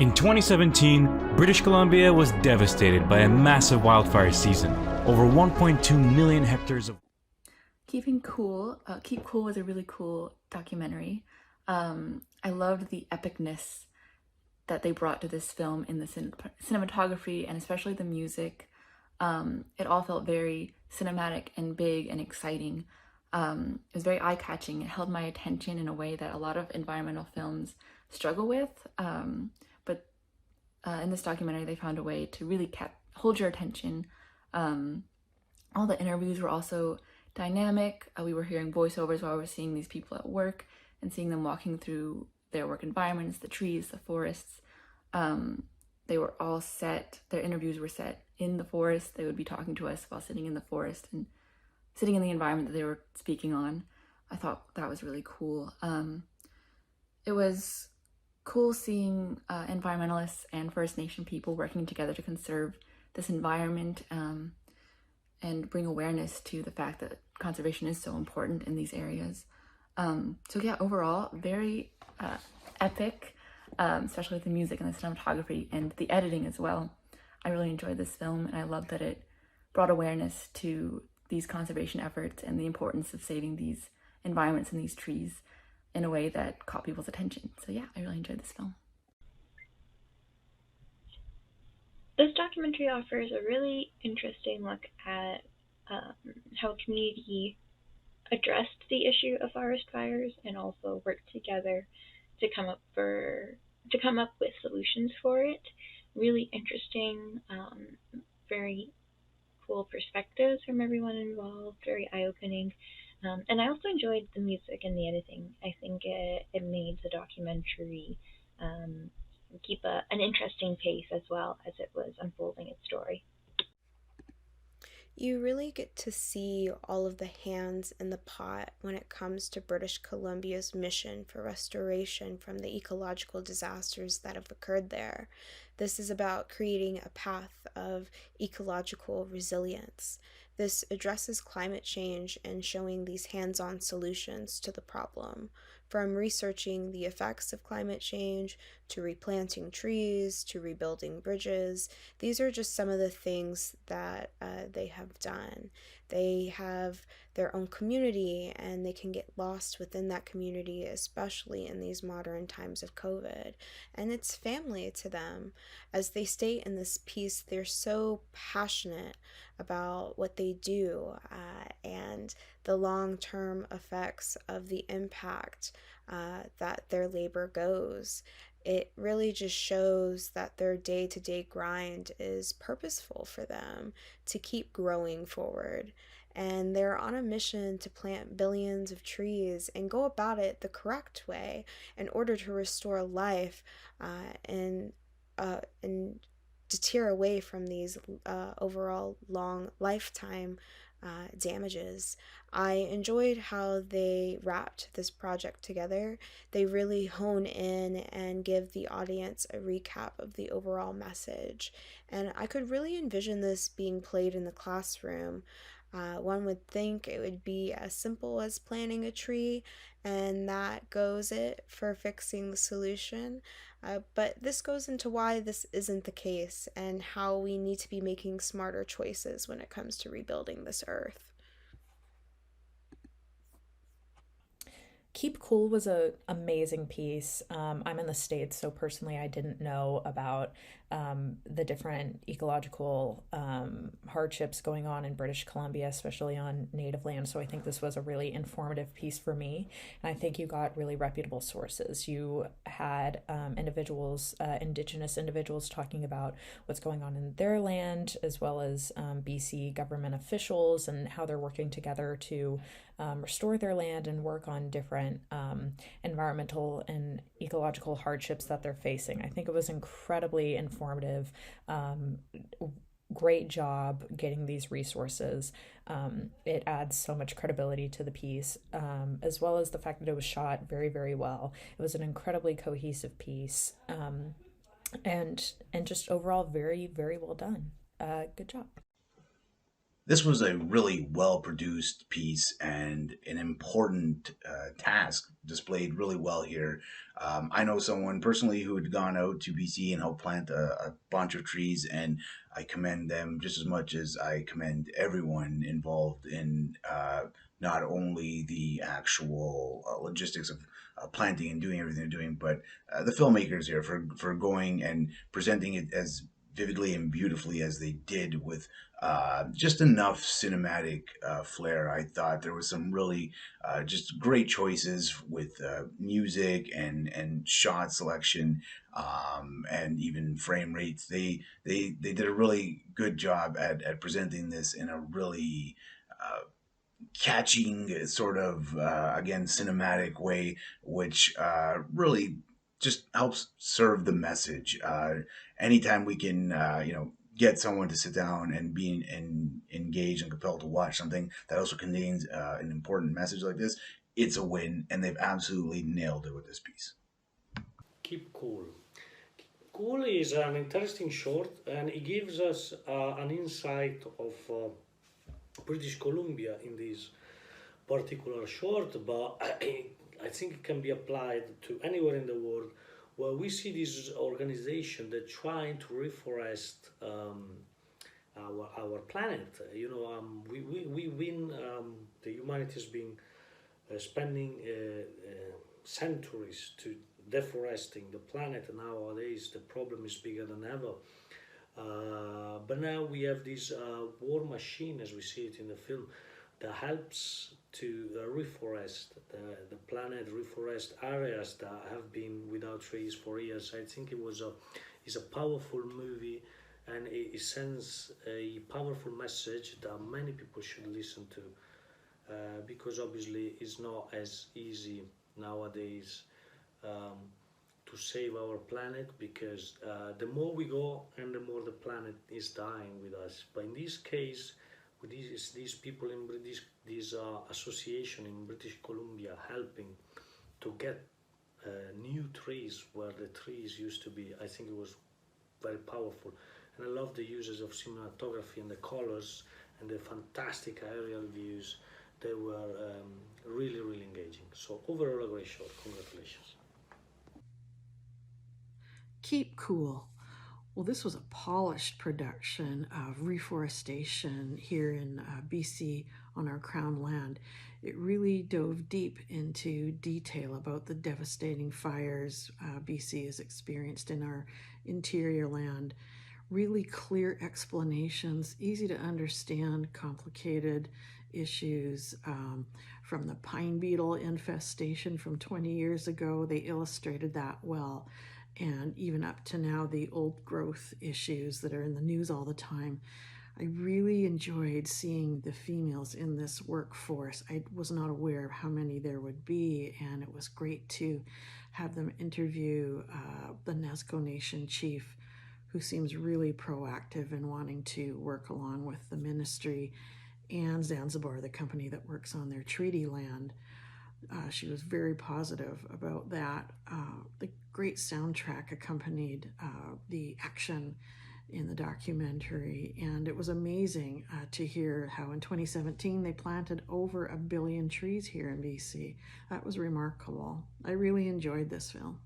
In 2017, British Columbia was devastated by a massive wildfire season. Over 1.2 million hectares of... Keep Cool was a really cool documentary. I loved the epicness that they brought to this film in the cinematography and especially the music. It all felt very cinematic and big and exciting. It was very eye-catching. It held my attention in a way that a lot of environmental films struggle with. But in this documentary, they found a way to really hold your attention. All the interviews were also dynamic. We were hearing voiceovers while we were seeing these people at work and seeing them walking through their work environments, the trees, the forests. They were all set, their interviews were set in the forest. They would be talking to us while sitting in the forest and sitting in the environment that they were speaking on. I thought that was really cool. It was cool seeing environmentalists and First Nation people working together to conserve this environment and bring awareness to the fact that conservation is so important in these areas. So yeah, overall, very epic, especially with the music and the cinematography and the editing as well. I really enjoyed this film, and I love that it brought awareness to these conservation efforts and the importance of saving these environments and these trees in a way that caught people's attention. So yeah, I really enjoyed this film. This documentary offers a really interesting look at how community addressed the issue of forest fires and also worked together to come up with solutions for it. Really interesting, very cool perspectives from everyone involved, very eye-opening. And I also enjoyed the music and the editing. I think it made the documentary keep an interesting pace as well as it was unfolding its story. You really get to see all of the hands in the pot when it comes to British Columbia's mission for restoration from the ecological disasters that have occurred there. This is about creating a path of ecological resilience. This addresses climate change and showing these hands-on solutions to the problem. From researching the effects of climate change, to replanting trees, to rebuilding bridges, these are just some of the things that they have done. They have their own community, and they can get lost within that community, especially in these modern times of COVID. And it's family to them. As they state in this piece, they're so passionate about what they do and the long-term effects of the impact that their labor goes. It really just shows that their day-to-day grind is purposeful for them to keep growing forward. And they're on a mission to plant billions of trees and go about it the correct way in order to restore life and deter away from these overall long lifetime damages. I enjoyed how they wrapped this project together. They really hone in and give the audience a recap of the overall message. And I could really envision this being played in the classroom. One would think it would be as simple as planting a tree, and that goes it for fixing the solution. But this goes into why this isn't the case and how we need to be making smarter choices when it comes to rebuilding this earth. Keep Cool was an amazing piece. I'm in the States, so personally I didn't know about the different ecological hardships going on in British Columbia, especially on native land. So I think this was a really informative piece for me. And I think you got really reputable sources. You had individuals, Indigenous individuals talking about what's going on in their land, as well as BC government officials and how they're working together to restore their land and work on different environmental and ecological hardships that they're facing. I think it was incredibly informative. Great job getting these resources. It adds so much credibility to the piece, as well as the fact that it was shot very, very well. It was an incredibly cohesive piece, and just overall very, very well done. Good job. This was a really well produced piece and an important task displayed really well here. I know someone personally who had gone out to BC and helped plant a bunch of trees, and I commend them just as much as I commend everyone involved in not only the actual logistics of planting and doing everything they're doing, but the filmmakers here for going and presenting it as vividly and beautifully as they did with just enough cinematic flair. I thought there was some really just great choices with music and shot selection and even frame rates. They did a really good job at presenting this in a really catching sort of again cinematic way, which really just helps serve the message. Anytime we can, get someone to sit down and be engaged and compelled to watch something that also contains an important message like this, it's a win, and they've absolutely nailed it with this piece. Keep Cool. Keep Cool is an interesting short, and it gives us an insight of British Columbia in this particular short, but I think it can be applied to anywhere in the world where we see this organization that trying to reforest our planet. We win. The humanity has been spending centuries to deforesting the planet. Nowadays, the problem is bigger than ever. But now we have this war machine, as we see it in the film, that helps to reforest the planet, reforest areas that have been without trees for years. I think it's a powerful movie, and it sends a powerful message that many people should listen to, because obviously it's not as easy nowadays to save our planet, because the more we go and the more the planet is dying with us. But in this case, with these people in this association in British Columbia helping to get new trees where the trees used to be, I think it was very powerful. And I love the uses of cinematography and the colors and the fantastic aerial views. They were really, really engaging. So overall, a great shot. Congratulations. Keep Cool. Well, this was a polished production of reforestation here in BC on our Crown land. It really dove deep into detail about the devastating fires BC has experienced in our interior land. Really clear explanations, easy to understand, complicated issues from the pine beetle infestation from 20 years ago. They illustrated that well. And even up to now, the old growth issues that are in the news all the time. I really enjoyed seeing the females in this workforce. I was not aware of how many there would be, and it was great to have them interview the Nesco Nation chief, who seems really proactive in wanting to work along with the ministry, and Zanzibar, the company that works on their treaty land. She was very positive about that. The great soundtrack accompanied the action in the documentary, and it was amazing to hear how in 2017 they planted over 1 billion trees here in BC. That was remarkable. I really enjoyed this film.